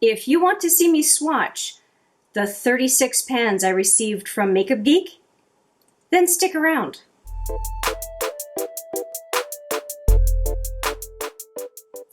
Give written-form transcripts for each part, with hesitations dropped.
If you want to see me swatch the 36 pans I received from Makeup Geek, then stick around.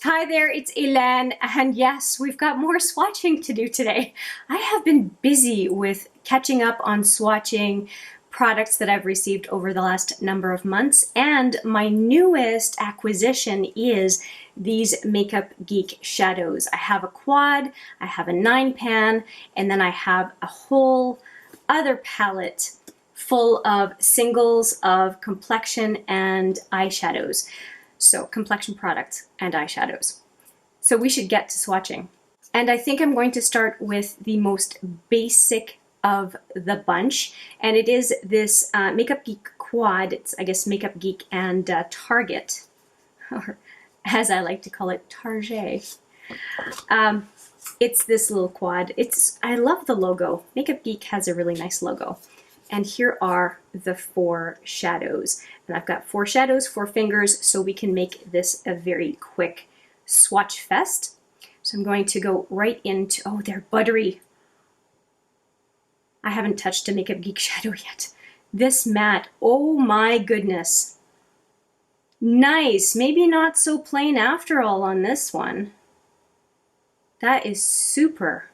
Hi there, it's Hélène, and yes, we've got more swatching to do today. I have been busy with catching up on swatching products that I've received over the last number of months, and my newest acquisition is these Makeup Geek shadows. I have a quad, I have a 9-pan, and then I have a whole other palette full of singles of complexion and eyeshadows. So complexion products and eyeshadows. So we should get to swatching. And I think I'm going to start with the most basic of the bunch, and it is this Makeup Geek quad. It's, I guess, Makeup Geek and Target, or as I like to call it, Target. It's this little quad. I love the logo. Makeup Geek has a really nice logo. And here are the 4 shadows. And I've got 4 shadows, 4 fingers, so we can make this a very quick swatch fest. So I'm going to go right into, oh, they're buttery. I haven't touched a Makeup Geek shadow yet. This matte, oh my goodness. Nice, maybe not so plain after all on this one. That is super.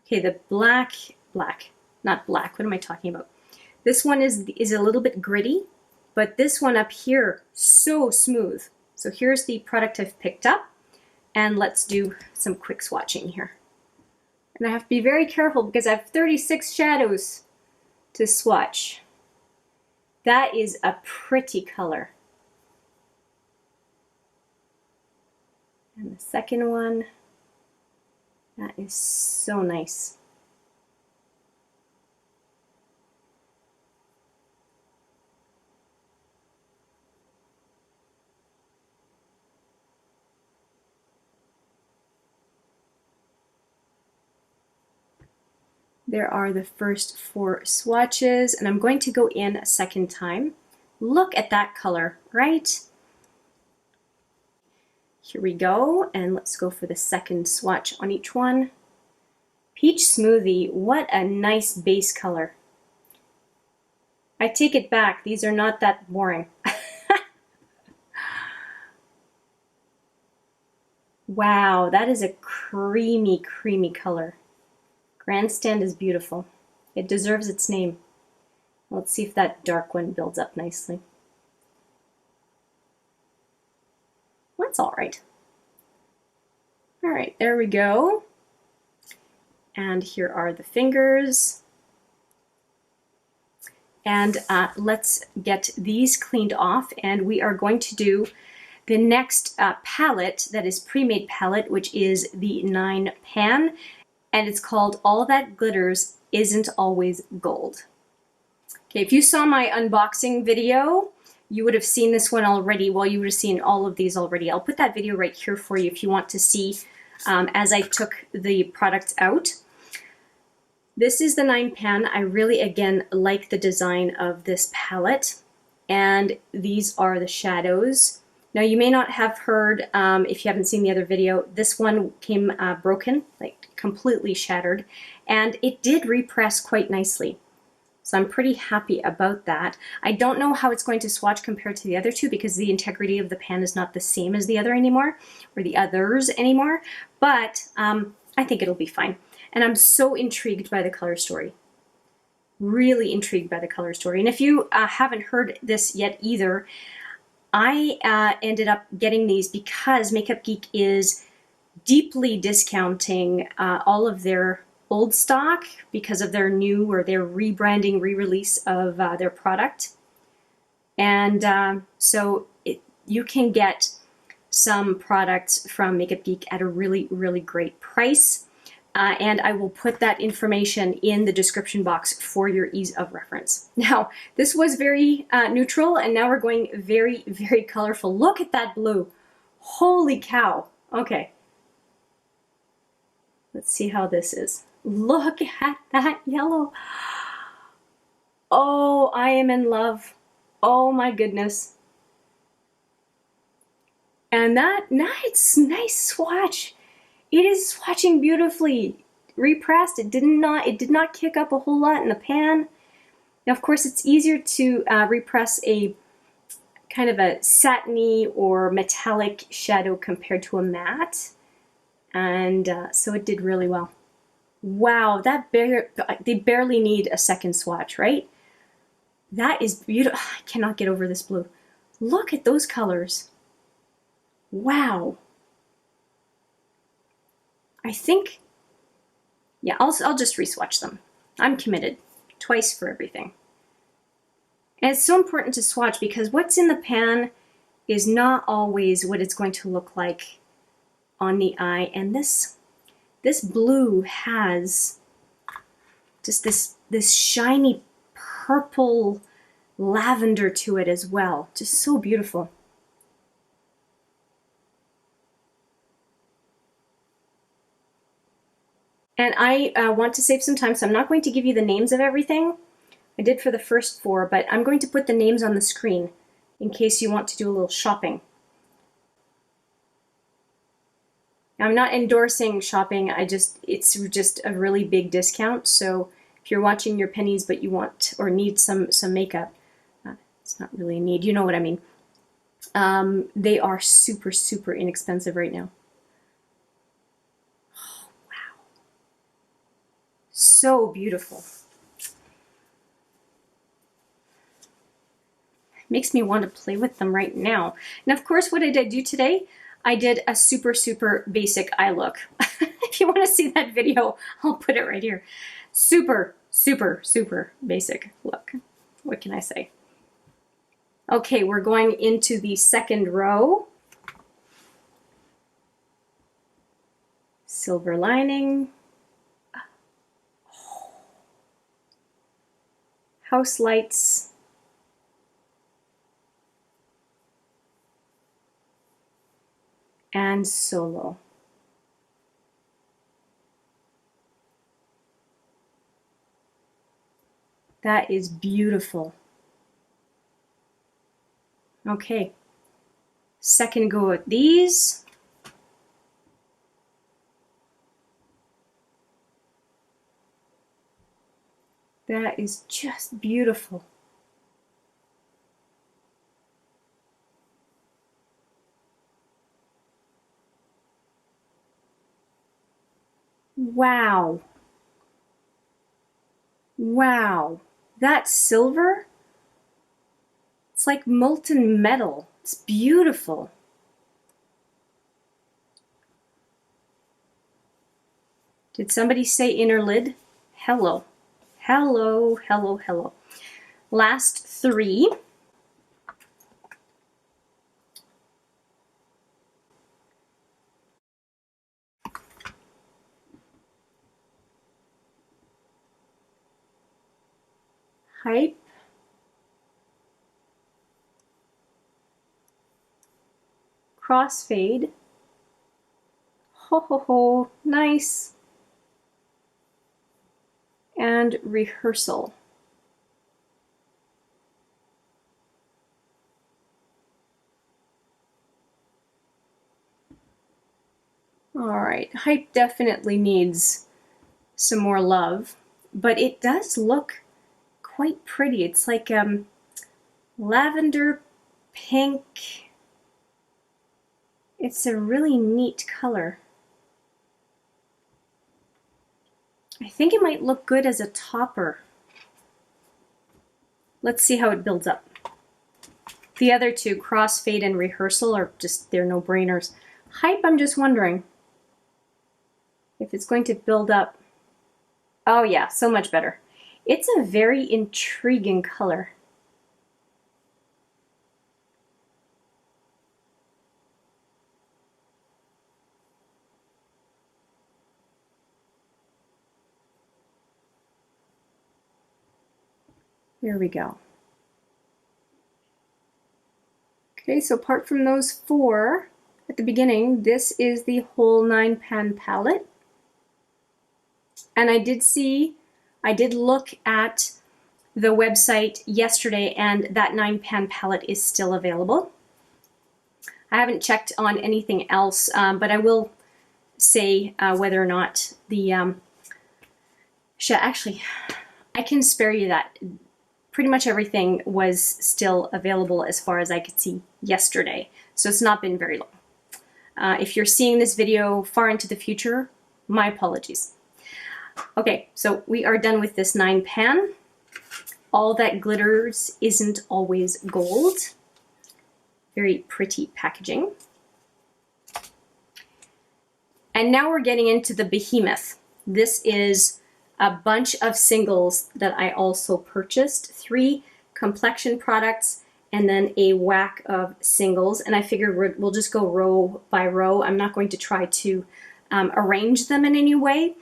Okay, the black, not black, what am I talking about? This one is a little bit gritty, but this one up here, so smooth. So here's the product I've picked up. And let's do some quick swatching here. And I have to be very careful because I have 36 shadows to swatch. That is a pretty color. And the second one, that is so nice. There are the first 4 swatches, and I'm going to go in a second time. Look at that color, right? Here we go, and let's go for the second swatch on each one. Peach Smoothie, what a nice base color. I take it back, these are not that boring. Wow, that is a creamy, creamy color. Grandstand is beautiful. It deserves its name. Let's see if that dark one builds up nicely. That's all right. All right, there we go. And here are the fingers. And let's get these cleaned off, and we are going to do the next palette that is pre-made palette, which is the 9-pan. And it's called All That Glitters Isn't Always Gold. Okay, if you saw my unboxing video, you would have seen this one already. Well, you would have seen all of these already. I'll put that video right here for you if you want to see as I took the products out. This is the 9-pan. I really, again, like the design of this palette. And these are the shadows. Now, you may not have heard, if you haven't seen the other video, this one came broken, like completely shattered, and it did repress quite nicely. So I'm pretty happy about that. I don't know how it's going to swatch compared to the other two because the integrity of the pan is not the same as the other anymore, or the others anymore, but I think it'll be fine. And I'm so intrigued by the color story. Really intrigued by the color story. And if you haven't heard this yet either, I ended up getting these because Makeup Geek is deeply discounting all of their old stock because of their new or their rebranding, re-release of their product. And so you can get some products from Makeup Geek at a really, really great price. And I will put that information in the description box for your ease of reference. Now, this was very neutral, and now we're going very, very colorful. Look at that blue. Holy cow. Okay. Let's see how this is. Look at that yellow. Oh, I am in love. Oh my goodness. And that, nice swatch. It is swatching beautifully. Repressed, it did not kick up a whole lot in the pan. Now, of course, it's easier to repress a kind of a satiny or metallic shadow compared to a matte. And so it did really well. Wow, they barely need a second swatch, right? That is beautiful. I cannot get over this blue. Look at those colors. Wow. I think, yeah, I'll just re-swatch them. I'm committed. Twice for everything. And it's so important to swatch because what's in the pan is not always what it's going to look like on the eye. And this blue has just this shiny purple lavender to it as well. Just so beautiful. And I want to save some time, so I'm not going to give you the names of everything. I did for the first 4, but I'm going to put the names on the screen in case you want to do a little shopping. I'm not endorsing shopping, it's just a really big discount, so if you're watching your pennies but you want or need some makeup, it's not really a need, you know what I mean. They are super, super inexpensive right now. Oh, wow. So beautiful. Makes me want to play with them right now. And of course, what did I do today? I did a super, super basic eye look. If you want to see that video, I'll put it right here. Super, super, super basic look. What can I say? Okay, we're going into the second row. Silver lining. House lights. And solo. That is beautiful. Okay, second go at these. That is just beautiful. Wow. Wow. That silver? It's like molten metal. It's beautiful. Did somebody say inner lid? Hello. Hello, hello, hello. Last 3. Hype. Crossfade. Ho ho ho, nice. And Rehearsal. All right, Hype definitely needs some more love, but it does look quite pretty. It's like lavender pink. It's a really neat color. I think it might look good as a topper. Let's see how it builds up. The other 2, Crossfade and Rehearsal, are just, they're no-brainers. Hype, I'm just wondering if it's going to build up. Oh yeah, so much better. It's a very intriguing color. There we go. Okay, so apart from those 4 at the beginning, this is the whole 9-pan palette. And I did look at the website yesterday, and that 9-pan palette is still available. I haven't checked on anything else, but I will say whether or not the... actually, I can spare you that. Pretty much everything was still available as far as I could see yesterday, so it's not been very long. If you're seeing this video far into the future, my apologies. Okay, so we are done with this 9 pan. All that glitters isn't always gold. Very pretty packaging. And now we're getting into the behemoth. This is a bunch of singles that I also purchased. 3 complexion products and then a whack of singles. And I figured we'll just go row by row. I'm not going to try to arrange them in any way.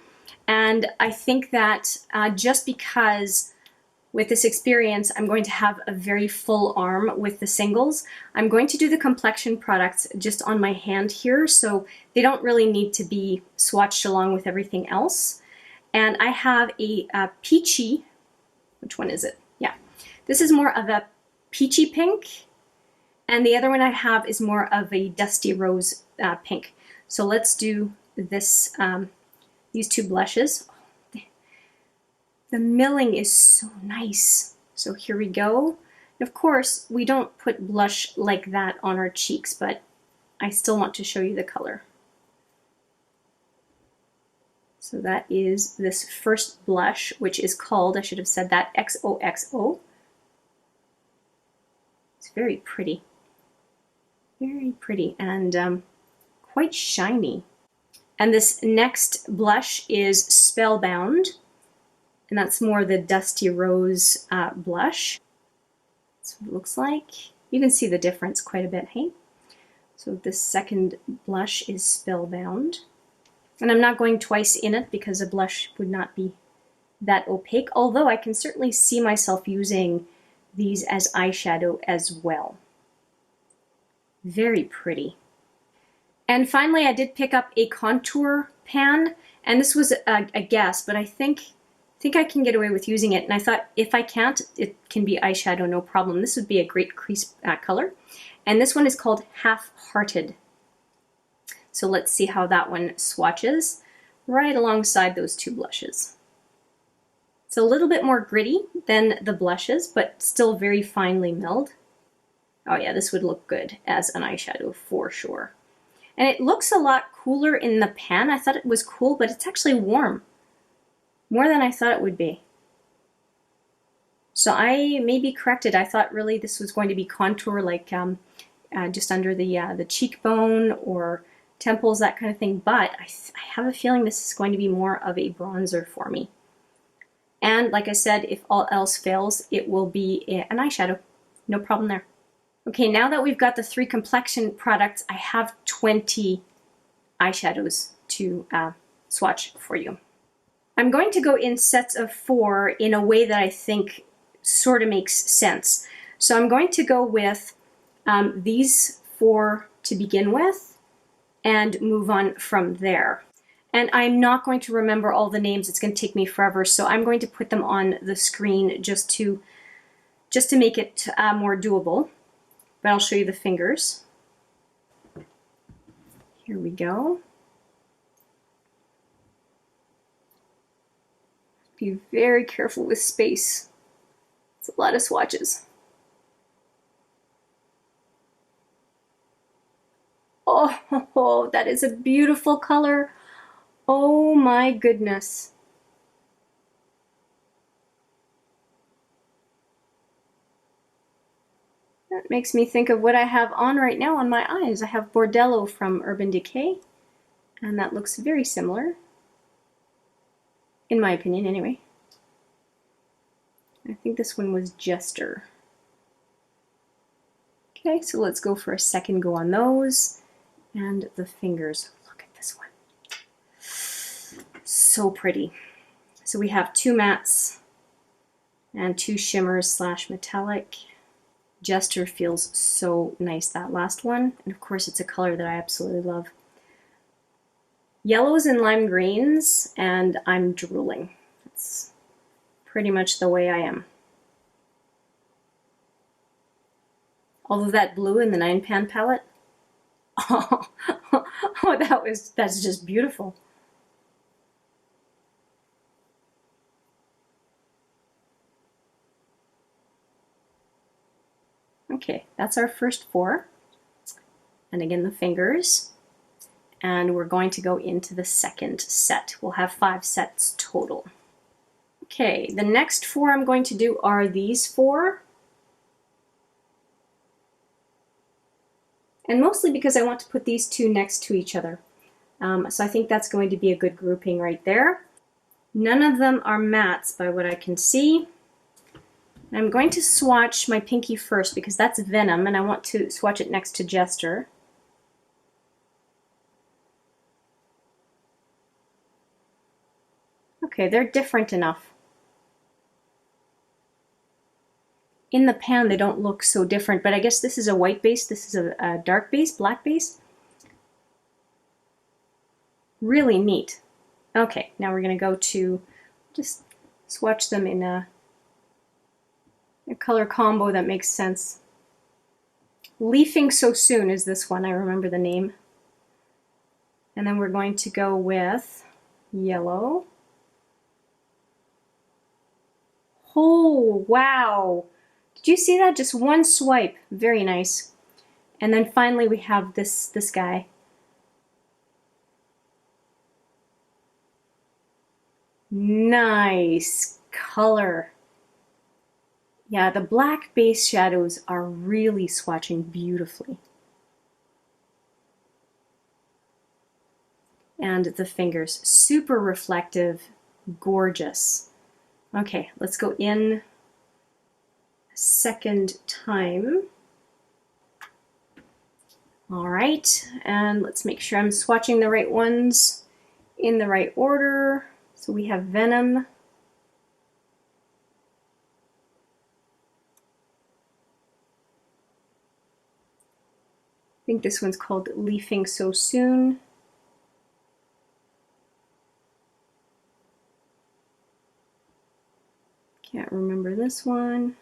And I think that just because with this experience, I'm going to have a very full arm with the singles. I'm going to do the complexion products just on my hand here, so they don't really need to be swatched along with everything else. And I have a peachy, which one is it? Yeah, this is more of a peachy pink, and the other one I have is more of a dusty rose pink. So let's do this, these 2 blushes. The milling is so nice. So here we go. And of course, we don't put blush like that on our cheeks, but I still want to show you the color. So that is this first blush, which is called, I should have said that, XOXO. It's very pretty. Very pretty and quite shiny. And this next blush is Spellbound. And that's more the dusty rose blush. That's what it looks like. You can see the difference quite a bit, hey? So this second blush is Spellbound. And I'm not going twice in it because a blush would not be that opaque, although I can certainly see myself using these as eyeshadow as well. Very pretty. And finally, I did pick up a contour pan, and this was a guess, but I think I can get away with using it. And I thought if I can't, it can be eyeshadow, no problem. This would be a great crease color. And this one is called Half-Hearted. So let's see how that one swatches right alongside those 2 blushes. It's a little bit more gritty than the blushes, but still very finely milled. Oh yeah, this would look good as an eyeshadow for sure. And it looks a lot cooler in the pan. I thought it was cool, but it's actually warm. More than I thought it would be. So I may be corrected. I thought really this was going to be contour, like just under the cheekbone or temples, that kind of thing. But I have a feeling this is going to be more of a bronzer for me. And like I said, if all else fails, it will be an eyeshadow. No problem there. Okay, now that we've got the 3 complexion products, I have 20 eyeshadows to swatch for you. I'm going to go in sets of 4 in a way that I think sort of makes sense. So I'm going to go with these 4 to begin with and move on from there. And I'm not going to remember all the names. It's going to take me forever, so I'm going to put them on the screen just to make it more doable. But I'll show you the fingers. Here we go. Be very careful with space. It's a lot of swatches. Oh, that is a beautiful color. Oh my goodness. That makes me think of what I have on right now on my eyes. I have Bordello from Urban Decay, and that looks very similar. In my opinion, anyway. I think this one was Jester. Okay, so let's go for a second go on those. And the fingers. Look at this one. So pretty. So we have 2 mattes and 2 shimmers / metallic. Jester feels so nice, that last one. And of course, it's a color that I absolutely love. Yellows and lime greens, and I'm drooling. It's pretty much the way I am. Although that blue in the 9 pan palette, Oh, that's just beautiful. Okay, that's our first 4. And again, the fingers. And we're going to go into the second set. We'll have 5 sets total. Okay, the next 4 I'm going to do are these 4. And mostly because I want to put these 2 next to each other. So I think that's going to be a good grouping right there. None of them are mattes by what I can see. I'm going to swatch my pinky first because that's Venom and I want to swatch it next to Jester. Okay, they're different enough. In the pan they don't look so different, but I guess this is a white base, this is a dark base, black base. Really neat. Okay, now we're going to go to just swatch them in a color combo that makes sense. Leafing So Soon is this one, I remember the name. And then we're going to go with yellow. Oh, wow! Did you see that? Just one swipe. Very nice. And then finally we have this guy. Nice color. Yeah, the black base shadows are really swatching beautifully. And the fingers, super reflective, gorgeous. Okay, let's go in a second time. All right, and let's make sure I'm swatching the right ones in the right order. So we have Venom. I think this one's called Leafing So Soon. Can't remember this one.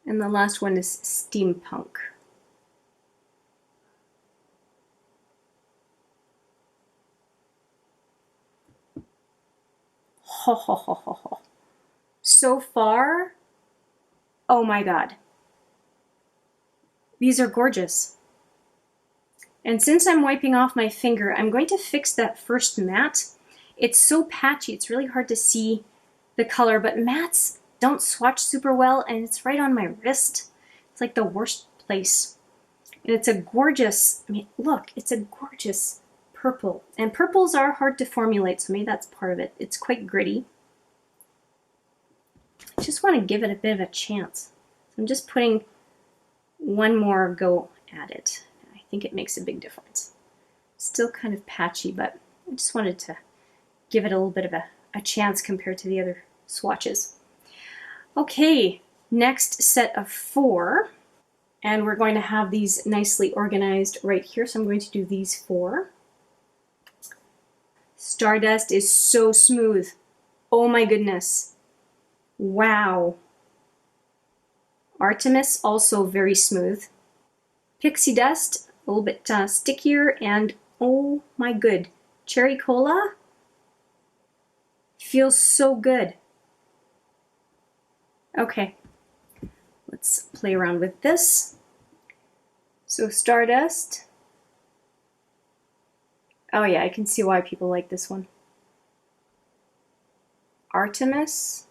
And the last one is Steampunk. Ho ho ho ho ho. So far, oh my god. These are gorgeous. And since I'm wiping off my finger, I'm going to fix that first matte. It's so patchy, it's really hard to see the color, but mattes don't swatch super well, and it's right on my wrist. It's like the worst place. And it's a gorgeous, I mean, look, it's a gorgeous purple. And purples are hard to formulate, so maybe that's part of it. It's quite gritty. I just want to give it a bit of a chance. So I'm just putting one more go at it. I think it makes a big difference. Still kind of patchy, but I just wanted to give it a little bit of a chance compared to the other swatches. Okay, next set of 4. And we're going to have these nicely organized right here. So I'm going to do these 4. Stardust is so smooth. Oh my goodness. Wow. Artemis, also very smooth. Pixie Dust, a little bit stickier. And oh my good. Cherry Cola feels so good. Okay, let's play around with this. So Stardust. Oh yeah, I can see why people like this one. Artemis.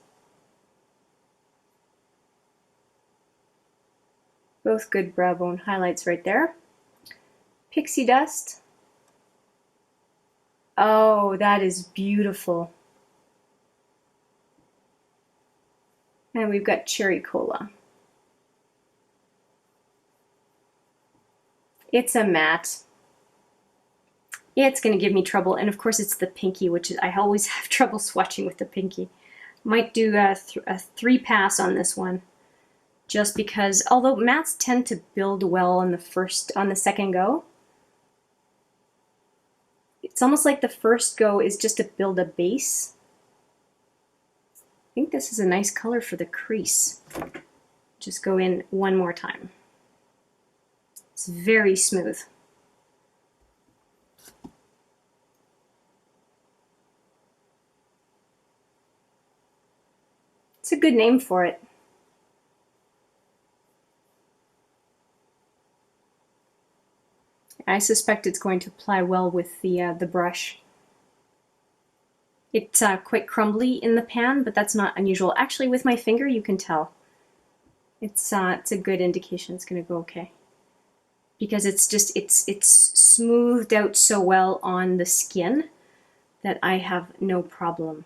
Both good brow bone highlights right there. Pixie Dust. Oh, that is beautiful. And we've got Cherry Cola. It's a matte. It's going to give me trouble. And of course it's the pinky, which is, I always have trouble swatching with the pinky. Might do a 3 pass on this one. Just because, although mattes tend to build well on the second go, it's almost like the first go is just to build a base. I think this is a nice color for the crease. Just go in one more time. It's very smooth. It's a good name for it. I suspect it's going to apply well with the brush. It's quite crumbly in the pan, but that's not unusual. Actually, with my finger, you can tell. It's a good indication it's going to go okay. Because it's smoothed out so well on the skin that I have no problem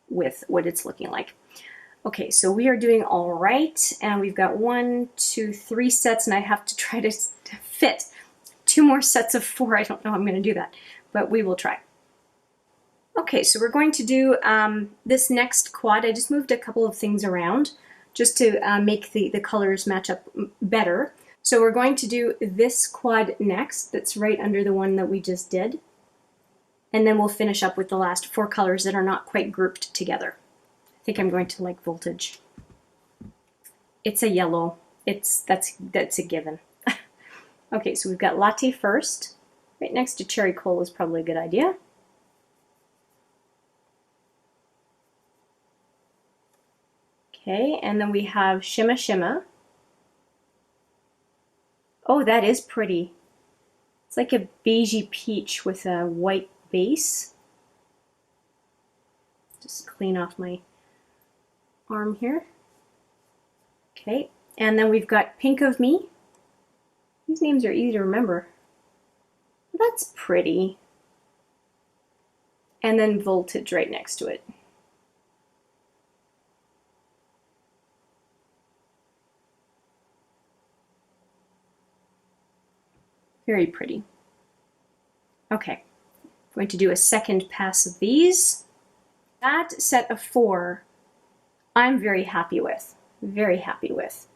with what it's looking like. Okay, so we are doing all right, and we've got 1, 2, 3 sets, and I have to try to fit 2 more sets of 4. I don't know how I'm going to do that, but we will try. Okay, so we're going to do this next quad. I just moved a couple of things around just to make the colors match up better. So we're going to do this quad next, that's right under the one that we just did. And then we'll finish up with the last 4 colors that are not quite grouped together. I think I'm going to like Voltage. It's a yellow. That's a given. Okay, so we've got Latte first. Right next to Cherry Coal is probably a good idea. Okay, and then we have Shimmer Shimmer. Oh, that is pretty. It's like a beigey peach with a white base. Just clean off my arm here. Okay, and then we've got Pink of Me. These names are easy to remember. That's pretty. And then Voltage right next to it. Very pretty. Okay, I'm going to do a second pass of these. That set of 4, I'm very happy with. Very happy with.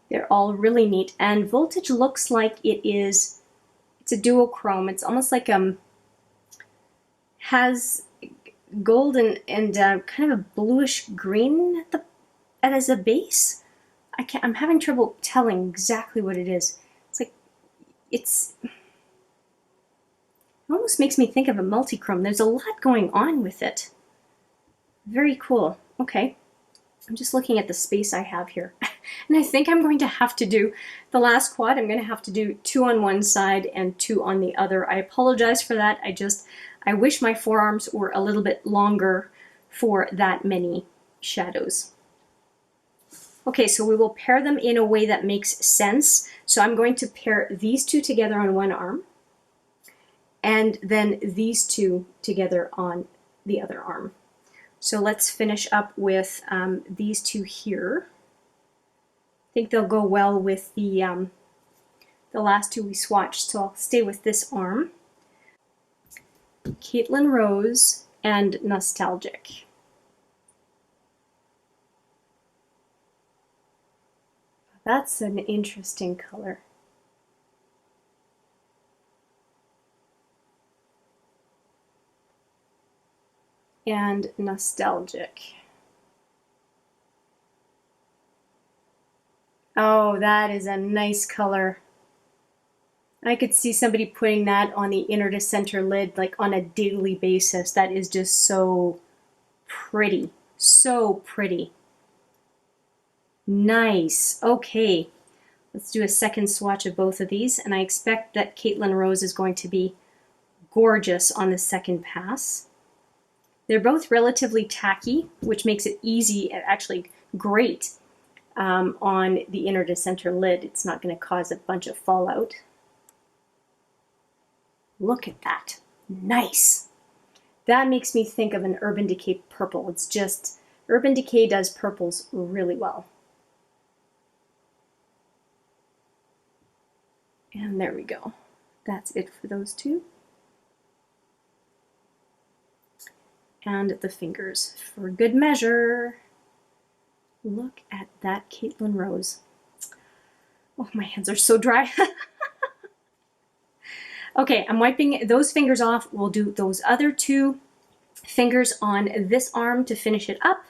They're all really neat, and Voltage looks like it's a duochrome. It's almost like has gold and kind of a bluish green as a base. I'm having trouble telling exactly what it is. It almost makes me think of a multichrome. There's a lot going on with it. Very cool. Okay. I'm just looking at the space I have here. And I think I'm going to have to do the last quad. I'm going to have to do 2 on one side and 2 on the other. I apologize for that. I wish my forearms were a little bit longer for that many shadows. Okay, so we will pair them in a way that makes sense. So I'm going to pair these 2 together on one arm, and then these 2 together on the other arm. So let's finish up with these 2 here. I think they'll go well with the last 2 we swatched, so I'll stay with this arm. Caitlin Rose and Nostalgic. That's an interesting color. And Nostalgic. Oh, that is a nice color. I could see somebody putting that on the inner to center lid like on a daily basis. That is just so pretty. So pretty. Nice. Okay. Let's do a second swatch of both of these, and I expect that Caitlin Rose is going to be gorgeous on the second pass. They're both relatively tacky, which makes it easy, actually great, on the inner to center lid. It's not going to cause a bunch of fallout. Look at that. Nice. That makes me think of an Urban Decay purple. It's just, Urban Decay does purples really well. And there we go. That's it for those 2. And the fingers for good measure. Look at that Caitlin Rose. Oh, my hands are so dry. Okay, I'm wiping those fingers off. We'll do those other 2 fingers on this arm to finish it up.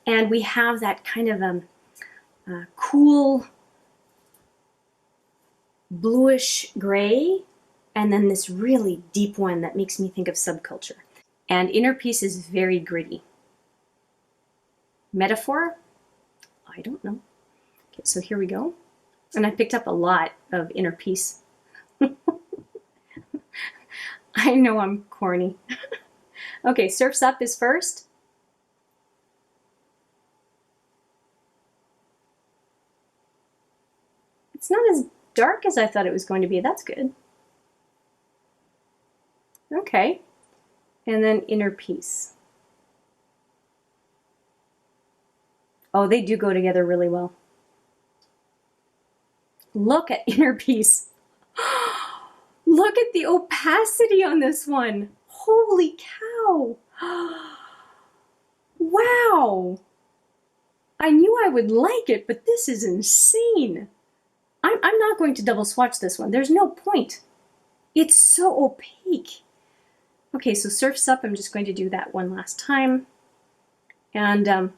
And we have that kind of cool bluish gray, and then this really deep one that makes me think of subculture. And inner piece is very gritty. Metaphor? I don't know. Okay, so here we go. And I picked up a lot of inner piece. I know I'm corny. Okay, Surf's Up is first. It's not as dark as I thought it was going to be. That's good. Okay. And then Inner Peace. Oh, they do go together really well. Look at Inner Peace. Look at the opacity on this one. Holy cow. Wow. I knew I would like it, but this is insane. I'm not going to double swatch this one. There's no point. It's so opaque. Okay, so Surf's Up, I'm just going to do that one last time. And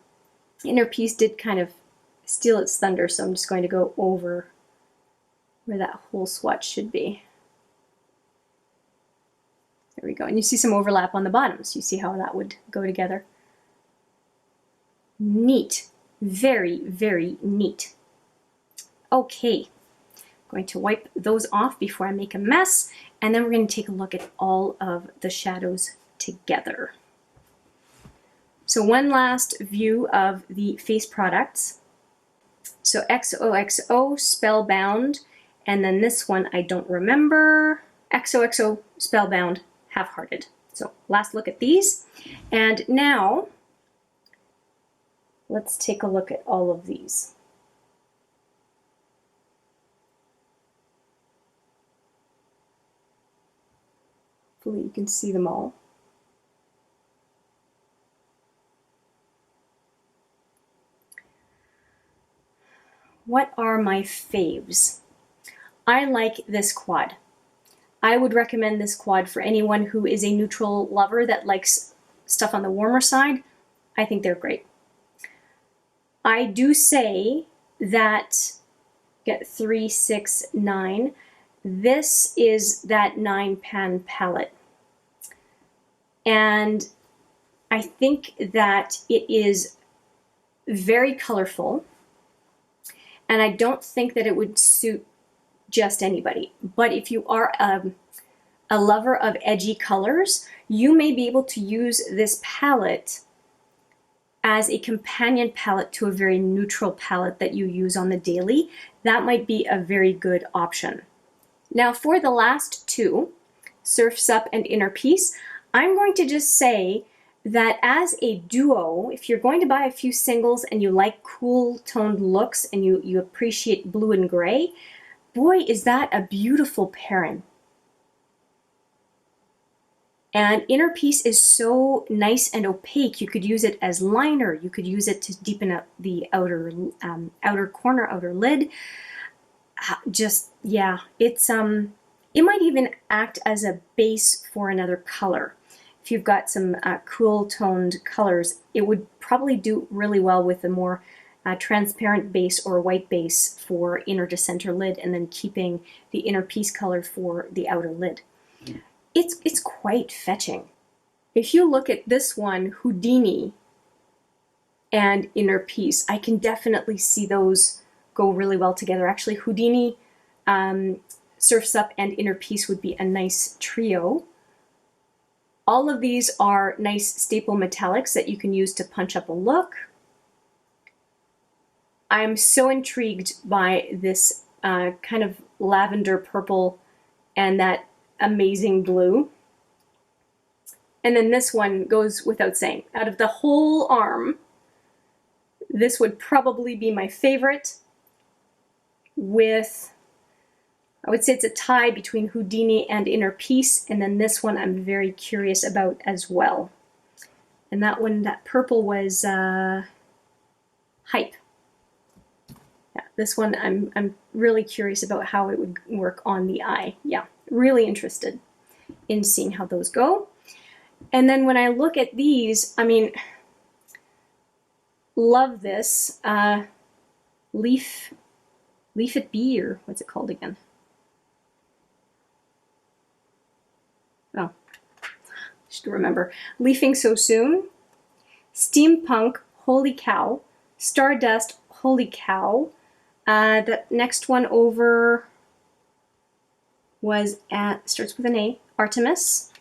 Inner Peace did kind of steal its thunder, so I'm just going to go over where that whole swatch should be. There we go. And you see some overlap on the bottoms. You see how that would go together. Neat. Very, very neat. Okay. Going to wipe those off before I make a mess, and then we're going to take a look at all of the shadows together. So one last view of the face products. So XOXO, Spellbound, and then this one I don't remember. XOXO, Spellbound, Half-Hearted. So last look at these. And now let's take a look at all of these. Hopefully you can see them all. What are my faves? I like this quad. I would recommend this quad for anyone who is a neutral lover that likes stuff on the warmer side. I think they're great. I do say that, get 3, 6, 9. This is that 9-pan palette. And I think that it is very colorful. And I don't think that it would suit just anybody. But if you are a lover of edgy colors, you may be able to use this palette as a companion palette to a very neutral palette that you use on the daily. That might be a very good option. Now for the last two, Surf's Up and Inner Peace, I'm going to just say that as a duo, if you're going to buy a few singles and you like cool toned looks and you appreciate blue and gray, boy, is that a beautiful pairing. And Inner Peace is so nice and opaque. You could use it as liner. You could use it to deepen up the outer corner, outer lid. Just, yeah, it's it might even act as a base for another color. If you've got some cool toned colors, it would probably do really well with a more transparent base or white base for inner to center lid, and then keeping the Inner Peace color for the outer lid. It's quite fetching. If you look at this one, Houdini and Inner Peace, I can definitely see those go really well together. Actually, Houdini, Surf's Up, and Inner Peace would be a nice trio. All of these are nice staple metallics that you can use to punch up a look. I'm so intrigued by this kind of lavender purple and that amazing blue. And then this one goes without saying. Out of the whole arm, this would probably be my favorite, with, I would say it's a tie between Houdini and Inner Peace, and then this one I'm very curious about as well. And that one, that purple, was Hype. Yeah, this one I'm really curious about how it would work on the eye. Yeah, really interested in seeing how those go. And then when I look at these, I mean, love this Leaf It Be, or what's it called again? should remember. Leafing So Soon, Steampunk, Holy Cow, Stardust, Holy Cow. The next one over was starts with an A, Artemis.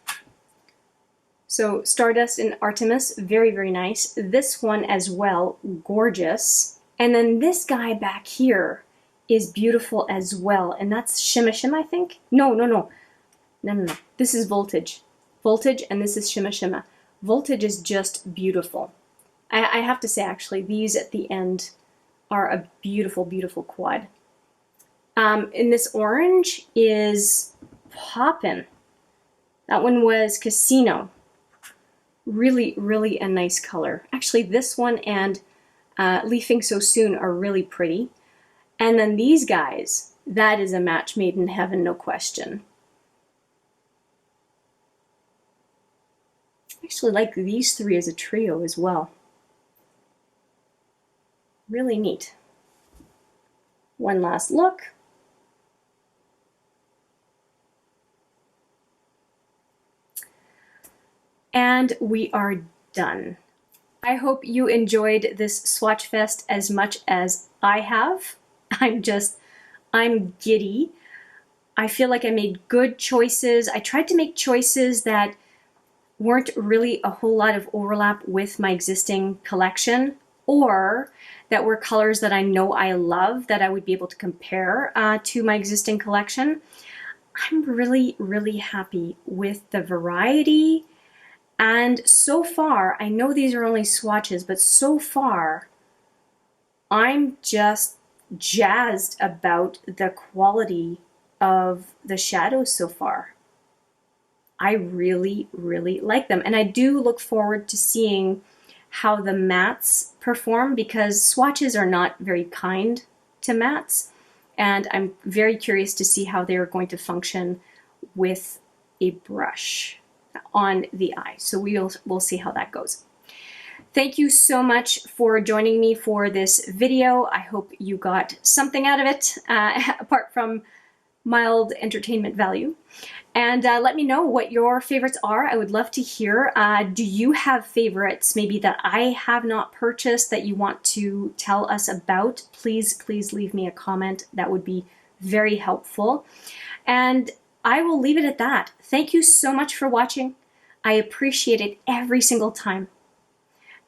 So Stardust and Artemis, very, very nice. This one as well, gorgeous. And then this guy back here is beautiful as well. And that's Shimmer Shimmer, I think? No. This is Voltage. Voltage, and this is Shimmer Shimmer. Voltage is just beautiful. I have to say, actually, these at the end are a beautiful, beautiful quad. And this orange is Poppin'. That one was Casino. Really, really a nice color. Actually, this one and Leafing So Soon are really pretty. And then these guys, that is a match made in heaven, no question. I actually like these three as a trio as well. Really neat. One last look. And we are done. I hope you enjoyed this Swatch Fest as much as I have. I'm giddy. I feel like I made good choices. I tried to make choices that weren't really a whole lot of overlap with my existing collection, or that were colors that I know I love that I would be able to compare to my existing collection. I'm really, really happy with the variety. And so far, I know these are only swatches, but so far, I'm just jazzed about the quality of the shadows so far. I really, really like them. And I do look forward to seeing how the mattes perform, because swatches are not very kind to mattes. And I'm very curious to see how they're going to function with a brush on the eye. So we'll see how that goes. Thank you so much for joining me for this video. I hope you got something out of it, apart from mild entertainment value. And let me know what your favorites are. I would love to hear. Do you have favorites maybe that I have not purchased that you want to tell us about? Please, please leave me a comment. That would be very helpful. And I will leave it at that. Thank you so much for watching. I appreciate it every single time.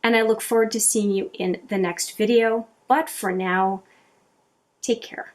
And I look forward to seeing you in the next video. But for now, take care.